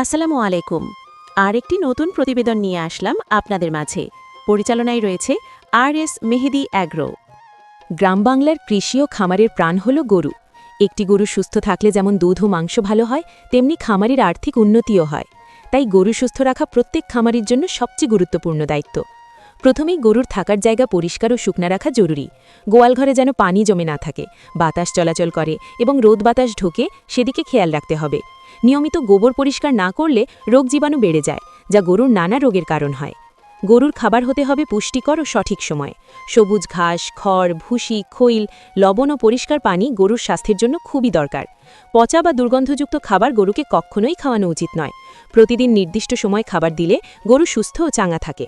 আসসালামু আলাইকুম। আরেকটি নতুন প্রতিবেদন নিয়ে আসলাম আপনাদের মাঝে। পরিচালনায় রয়েছে আর.এস. মেহেদী অ্যাগ্রো। গ্রাম বাংলার কৃষি ও খামারের প্রাণ হল গরু। একটি গরু সুস্থ থাকলে যেমন দুধ ও মাংস ভালো হয়, তেমনি খামারের আর্থিক উন্নতিও হয়। তাই গরু সুস্থ রাখা প্রত্যেক খামারের জন্য সবচেয়ে গুরুত্বপূর্ণ দায়িত্ব। প্রথমেই গরুর থাকার জায়গা পরিষ্কার ও শুকনা রাখা জরুরি। গোয়ালঘরে যেন পানি জমে না থাকে, বাতাস চলাচল করে এবং রোদ বাতাস ঢোকে সেদিকে খেয়াল রাখতে হবে। নিয়মিত গোবর পরিষ্কার না করলে রোগ জীবাণু বেড়ে যায়, যা গরুর নানা রোগের কারণ হয়। গরুর খাবার হতে হবে পুষ্টিকর ও সঠিক সময়ে। সবুজ ঘাস, খড়, ভুসি, খৈল, লবণ ও পরিষ্কার পানি গরুর স্বাস্থ্যের জন্য খুবই দরকার। পচা বা দুর্গন্ধযুক্ত খাবার গরুকে কখনোই খাওয়ানো উচিত নয়। প্রতিদিন নির্দিষ্ট সময় খাবার দিলে গরু সুস্থ ও চাঙ্গা থাকে।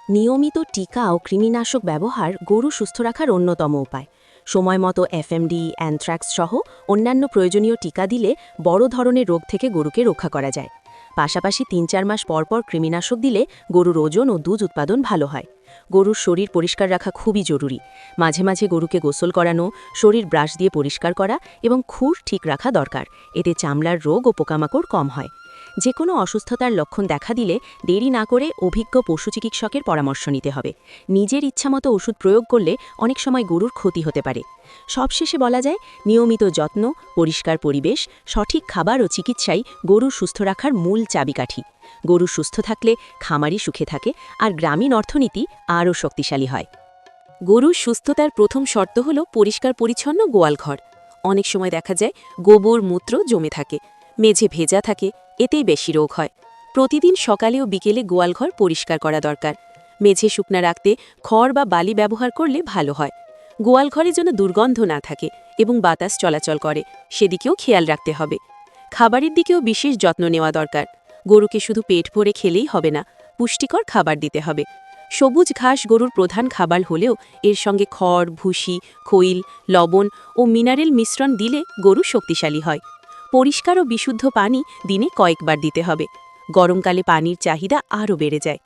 নিয়মিত টিকা ও কৃমিনাশক ব্যবহার গরু সুস্থ রাখার অন্যতম উপায়। সময়মতো এফএমডি, অ্যানথ্রাক্স সহ অন্যান্য প্রয়োজনীয় টিকা দিলে বড় ধরনের রোগ থেকে গরুকে রক্ষা করা যায়। পাশাপাশি ৩-৪ মাস পরপর কৃমিনাশক দিলে গরুর ওজন ও দুধ উৎপাদন ভালো হয়। গরুর শরীর পরিষ্কার রাখা খুবই জরুরি। মাঝে মাঝে গরুকে গোসল করানো, শরীর ব্রাশ দিয়ে পরিষ্কার করা এবং খুর ঠিক রাখা দরকার। এতে চামড়ার রোগ ও পোকামাকড় কম হয়। যে কোনো অসুস্থতার লক্ষণ দেখা দিলে দেরি না করে অভিজ্ঞ পশু চিকিৎসকের পরামর্শ নিতে হবে। নিজের ইচ্ছামতো ওষুধ প্রয়োগ করলে অনেক সময় গরুর ক্ষতি হতে পারে। সবশেষে বলা যায়, নিয়মিত যত্ন, পরিষ্কার পরিবেশ, সঠিক খাবার ও চিকিৎসাই গরু সুস্থ রাখার মূল চাবিকাঠি। গরু সুস্থ থাকলে খামারি সুখে থাকে আর গ্রামীণ অর্থনীতি আরও শক্তিশালী হয়। গরুর সুস্থতার প্রথম শর্ত হল পরিষ্কার পরিচ্ছন্ন গোয়ালঘর। অনেক সময় দেখা যায় গোবর মূত্র জমে থাকে, মেঝে ভেজা থাকে, এতেই বেশি রোগ হয়। প্রতিদিন সকালে ও বিকেলে গোয়ালঘর পরিষ্কার করা দরকার। মেঝে শুকনা রাখতে খড় বা বালি ব্যবহার করলে ভালো হয়। গোয়ালঘরে যেন দুর্গন্ধ না থাকে এবং বাতাস চলাচল করে, সেদিকেও খেয়াল রাখতে হবে। খাবারের দিকেও বিশেষ যত্ন নেওয়া দরকার। গরুকে শুধু পেট ভরে খেলেই হবে না, পুষ্টিকর খাবার দিতে হবে। সবুজ ঘাস গরুর প্রধান খাবার হলেও এর সঙ্গে খড়, ভুসি, খৈল, লবণ ও মিনারেল মিশ্রণ দিলে গরু শক্তিশালী হয়। পরিষ্কার ও বিশুদ্ধ পানি দিনে কয়েকবার দিতে হবে। গরমকালে পানির চাহিদা আরও বেড়ে যায়।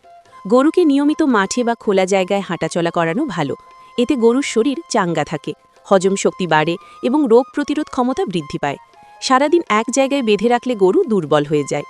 গরুকে নিয়মিত মাঠে বা খোলা জায়গায় হাঁটাচলা করানো ভালো। এতে গরুর শরীর চাঙ্গা থাকে, হজম শক্তি বাড়ে এবং রোগ প্রতিরোধ ক্ষমতা বৃদ্ধি পায়। সারাদিন এক জায়গায় বেঁধে রাখলে গরু দুর্বল হয়ে যায়।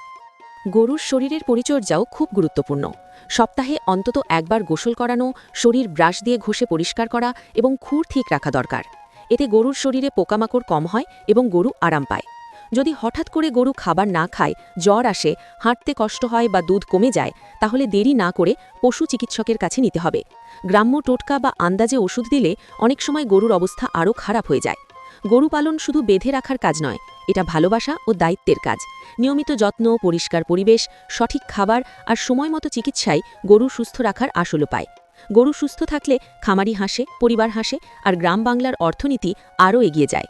গরুর শরীরের পরিচর্যাও খুব গুরুত্বপূর্ণ। সপ্তাহে অন্তত একবার গোসল করানো, শরীর ব্রাশ দিয়ে ঘষে পরিষ্কার করা এবং খুর ঠিক রাখা দরকার। এতে গরুর শরীরে পোকামাকড় কম হয় এবং গরু আরাম পায়। যদি হঠাৎ করে গরু খাবার না খায়, জ্বর আসে, হাঁটতে কষ্ট হয় বা দুধ কমে যায়, তাহলে দেরি না করে পশু চিকিৎসকের কাছে নিতে হবে। গ্রাম্য টোটকা বা আন্দাজে ওষুধ দিলে অনেক সময় গরুর অবস্থা আরও খারাপ হয়ে যায়। গরু পালন শুধু বেঁধে রাখার কাজ নয়, এটা ভালোবাসা ও দায়িত্বের কাজ। নিয়মিত যত্ন, পরিষ্কার পরিবেশ, সঠিক খাবার আর সময়মতো চিকিৎসায় গরু সুস্থ রাখার আসল উপায়। গরু সুস্থ থাকলে খামারি হাসে, পরিবার হাসে আর গ্রাম বাংলার অর্থনীতি আরও এগিয়ে যায়।